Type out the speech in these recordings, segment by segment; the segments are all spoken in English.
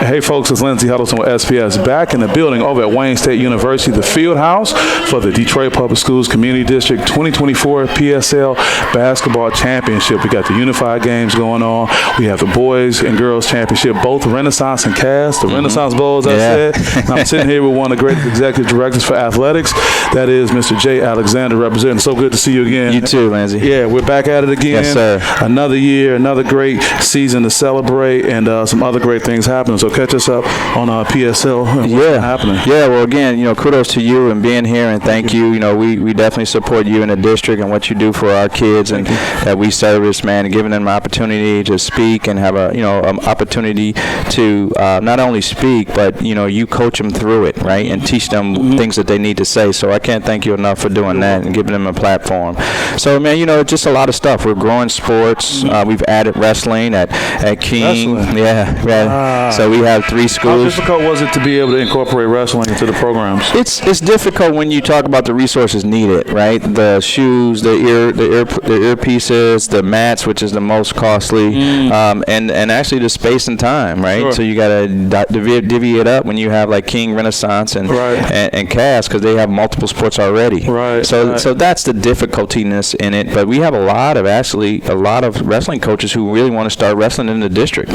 Hey folks, it's Lindsey Huddleston with SPS back in the building over at Wayne State University, the field house for the Detroit Public Schools Community District 2024 PSL Basketball Championship. We got the Unified Games going on. We have the Boys and Girls Championship, both Renaissance and Cass, the Renaissance Bowl, as I said. And I'm sitting here with one of the great executive directors for athletics. That is Mr. Jay Alexander representing. So good to see you again. You too, Lindsey. Yeah, we're back at it again. Yes, sir. Another year, another great season to celebrate, and some other great things happening. So catch us up on PSL and what's happening. Yeah, well, again, kudos to you and being here, and thank you. We definitely support you in the district and what you do for our kids, and that we service, man, and giving them an opportunity to speak and have an opportunity to not only speak, but you coach them through it, right, and teach them things that they need to say. So I can't thank you enough for doing that and giving them a platform. So, man, just a lot of stuff. We're growing sports. We've added wrestling at King. Wrestling. Yeah. So we have 3 schools. How difficult was it to be able to incorporate wrestling into the programs? It's difficult when you talk about the resources needed, right? The shoes, the earpieces, the mats, which is the most costly, and actually the space and time, right? Sure. So you got to divvy it up when you have like King, Renaissance, and Cass, because they have multiple sports already. Right. So that's the difficultiness in it. But we have a lot of wrestling coaches who really want to start wrestling in the district.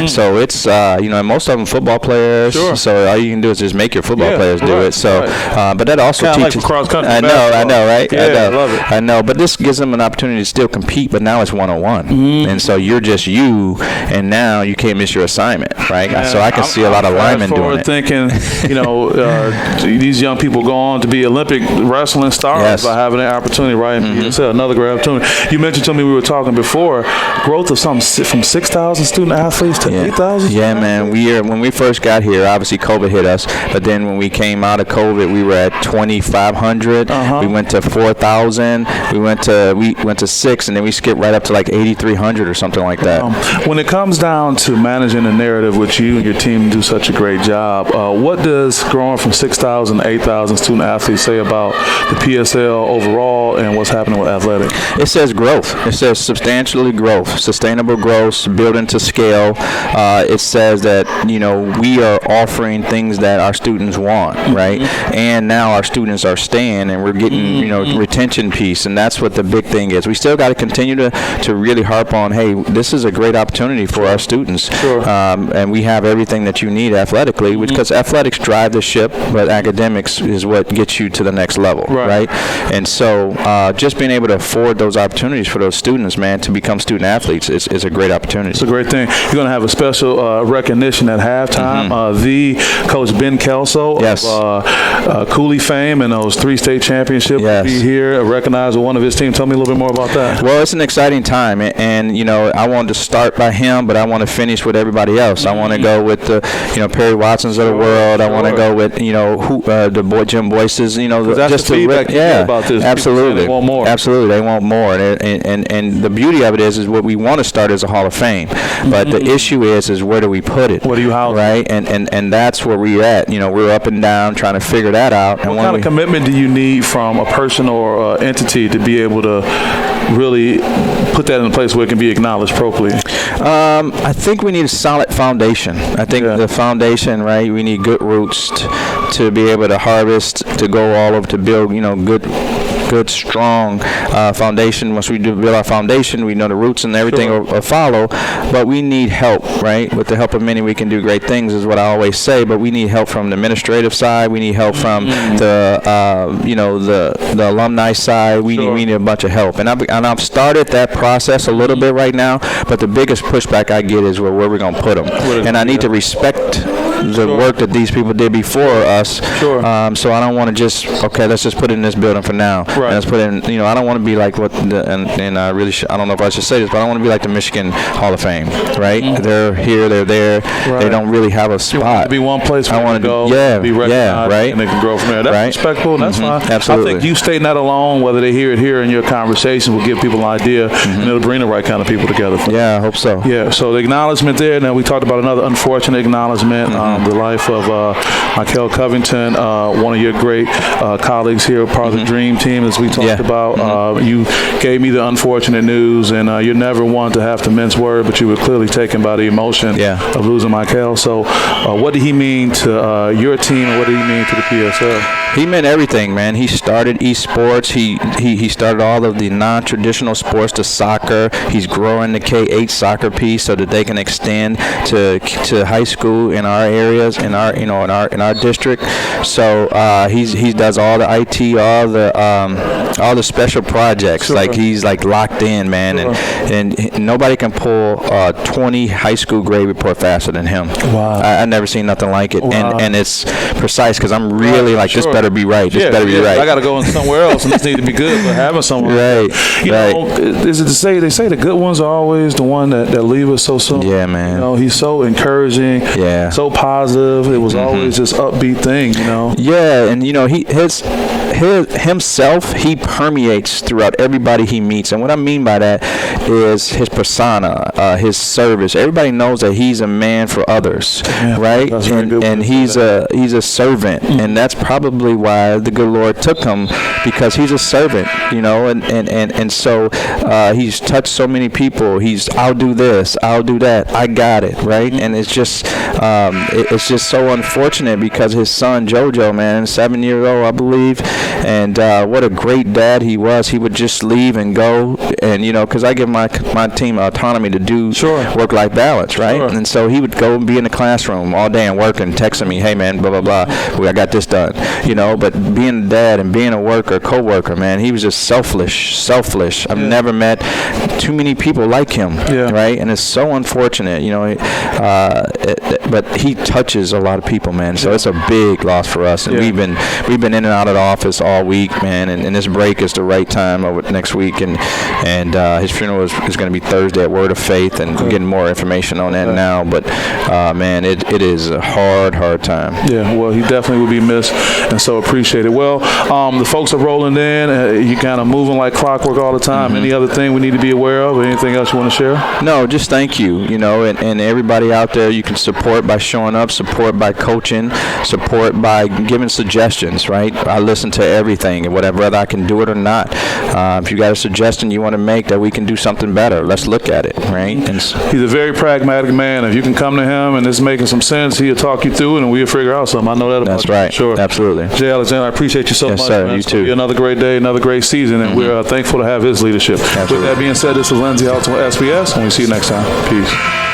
So it's and most of them football players. Sure. So all you can do is just make your football players do it. So, but that also kinda teaches. like cross country. I know, right? Yeah, I love it. I know, but this gives them an opportunity to still compete. But now it's one-on-one, and so you're just you, and now you can't miss your assignment, right? Man, so I can see a lot of linemen doing it. Thinking, these young people go on to be Olympic wrestling stars by having that opportunity, right? And PSL, another great opportunity. You mentioned to me, we were talking before, growth of from 6,000 student athletes to 8,000. Yeah, man. When we first got here, obviously COVID hit us, but then when we came out of COVID, we were at 2,500. We went to 4,000. We went to 6, and then we skipped right up to like 8,300 or something like that. When it comes down to managing the narrative, which you and your team do such a great job, what does growing from 6,000 to 8,000 student athletes say about the PSL overall and what's happening with athletics? It says growth. It says substantially growth, sustainable growth, building to scale. It says that we are offering things that our students want, right? And now our students are staying, and we're getting retention piece, and that's what the big thing is. We still got to continue to really harp on, hey, this is a great opportunity for our students, and we have everything that you need athletically, because athletics drive the ship, but academics is what gets you to the next level, right? And so just being able to afford those opportunities for those students, man, to become student athletes is a great opportunity. It's a great thing. You're going to have a special recognition at halftime. The Coach Ben Kelso of Cooley fame and those 3 state championships will be here, recognized with one of his team. Tell me a little bit more about that. Well, it's an exciting time, and I wanted to start by him, but I want to finish with everybody else. I want to go with the Perry Watsons of the world. I want to go with the Jim Boyce's. That's just the feedback you get about this. Absolutely, they want more. Absolutely, they want more, and the beauty of it is what we want to start as a Hall of Fame, but the issue is where do we put it? What do you house? Right, and that's where we're at. We're up and down trying to figure that out. What kind of commitment do you need from a person or entity to be able to really put that in a place where it can be acknowledged properly? I think we need a solid foundation. I think the foundation, right? We need good roots to be able to harvest, to go all over, to build, good, strong foundation. Once we build our foundation, we know the roots and everything will follow. But we need help, right? With the help of many, we can do great things, is what I always say. But we need help from the administrative side. We need help from the alumni side. We need a bunch of help. And I've started that process a little bit right now. But the biggest pushback I get is where we're going to put them. And I need to respect the work that these people did before us. So I don't want to just, let's just put it in this building for now. And let's put it in, I don't want to be like and I really I don't know if I should say this, but I don't want to be like the Michigan Hall of Fame, right? They're here, they're there. They don't really have a spot. You want to be one place where I want to go, be recognized, and they can grow from there. That's respectful, and that's fine. Absolutely. I think you stating that alone, whether they hear it here in your conversation, will give people an idea, and it'll bring the right kind of people together. I hope so. Yeah, so the acknowledgement there. Now, we talked about another unfortunate acknowledgement. the life of Michael Covington, one of your great colleagues here, part of the Dream Team, as we talked about. You gave me the unfortunate news, and you're never one to have to mince word, but you were clearly taken by the emotion of losing Michael. So what did he mean to your team, and what did he mean to the PSL? He meant everything, man. He started esports. He started all of the non-traditional sports to soccer. He's growing the K-8 soccer piece so that they can extend to high school in our areas, in our district. So he does all the IT, all the special projects. Sure. Like he's like locked in, man, and nobody can pull 20 high school grade report faster than him. Wow. I never seen nothing like it, and it's precise because I'm really like this better be right. This better be right. I got to go in somewhere else, and this need to be good. But having someone, you know, is it to say they say the good ones are always the one that leave us so soon? Yeah, man. You know, he's so encouraging. Yeah. So positive. It was always this upbeat thing. You know. Yeah, and you know himself, he permeates throughout everybody he meets, and what I mean by that is his persona, his service. Everybody knows that he's a man for others, right? And he's a servant, and that's probably why the good Lord took him, because he's a servant, you know, and so he's touched so many people. I'll do this, I'll do that, I got it, right? And it's just so unfortunate because his son JoJo, man, 7 years old, I believe, and what a great dad he was. He would just leave and go, and you know, because I give my team autonomy to do work-life balance, right? And so he would go and be in the classroom all day and working, texting me, hey man, blah blah blah, I got this done, you know. But being a dad and being a co-worker, man, he was just selfish. I've never met too many people like him, right? And it's so unfortunate, you know. But he touches a lot of people, man. So it's a big loss for us, and we've been in and out of the office all week, man. And this break is the right time over next week, and his funeral is going to be Thursday at Word of Faith, and we're getting more information on that now. But man, it is a hard time. Yeah, well, he definitely will be missed, and so appreciate it. Well, the folks are rolling in. You kind of moving like clockwork all the time. Any other thing we need to be aware of, or anything else you want to share? No, just thank you, you know, and everybody out there. You can support by showing up, support by coaching, support by giving suggestions, right? I listen to everything, and whether I can do it or not. If you got a suggestion you want to make that we can do something better, let's look at it, right? He's a very pragmatic man. If you can come to him and it's making some sense, he'll talk you through it, and we'll figure out something. I know that about That's right. Sure. Absolutely. Jay Alexander, I appreciate you so much. Yes, sir. Man. You too. Another great day, another great season, and we're thankful to have his leadership. Absolutely. With that being said, this is Lindsay Alton with SPS, and we'll see you next time. Peace.